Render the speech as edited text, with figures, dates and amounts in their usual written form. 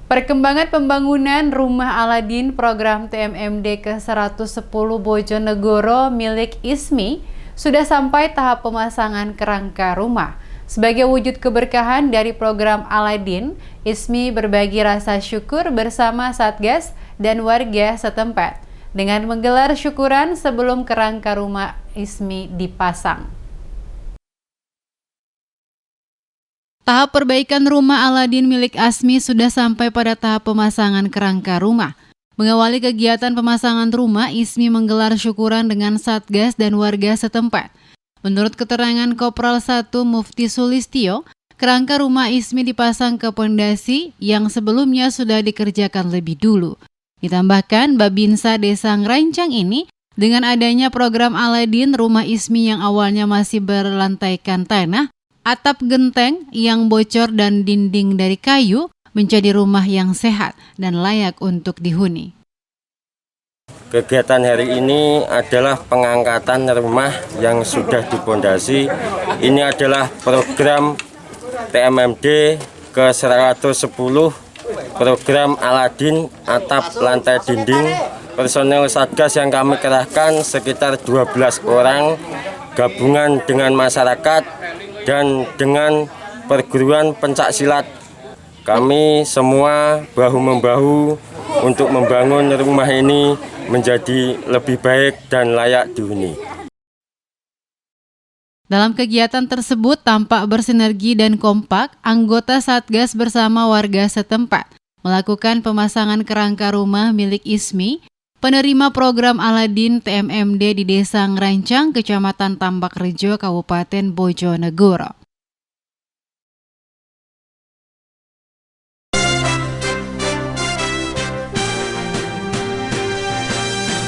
Perkembangan pembangunan Rumah Aladin program TMMD ke-110 Bojonegoro milik ISMI sudah sampai tahap pemasangan kerangka rumah. Sebagai wujud keberkahan dari program Aladin, ISMI berbagi rasa syukur bersama Satgas dan warga setempat dengan menggelar syukuran sebelum kerangka rumah ISMI dipasang. Tahap perbaikan rumah Aladin milik ISMI sudah sampai pada tahap pemasangan kerangka rumah. Mengawali kegiatan pemasangan rumah, ISMI menggelar syukuran dengan Satgas dan warga setempat. Menurut keterangan Kopral 1 Mufti Sulistyo, kerangka rumah ISMI dipasang ke pondasi yang sebelumnya sudah dikerjakan lebih dulu. Ditambahkan, Babinsa Desa Ngerancang ini, dengan adanya program Aladin, rumah ISMI yang awalnya masih berlantaikan tanah, atap genteng yang bocor dan dinding dari kayu menjadi rumah yang sehat dan layak untuk dihuni. Kegiatan hari ini adalah pengangkatan rumah yang sudah dipondasi. Ini adalah program TMMD ke-110, program Aladin atap lantai dinding. Personel Satgas yang kami kerahkan sekitar 12 orang, gabungan dengan masyarakat dan dengan perguruan pencak silat. Kami semua bahu-membahu untuk membangun rumah ini menjadi lebih baik dan layak dihuni. Dalam kegiatan tersebut tampak bersinergi dan kompak, anggota Satgas bersama warga setempat melakukan pemasangan kerangka rumah milik ISMI, penerima program Aladin TMMD di Desa Ngerancang, Kecamatan Tambak Rejo, Kabupaten Bojonegoro.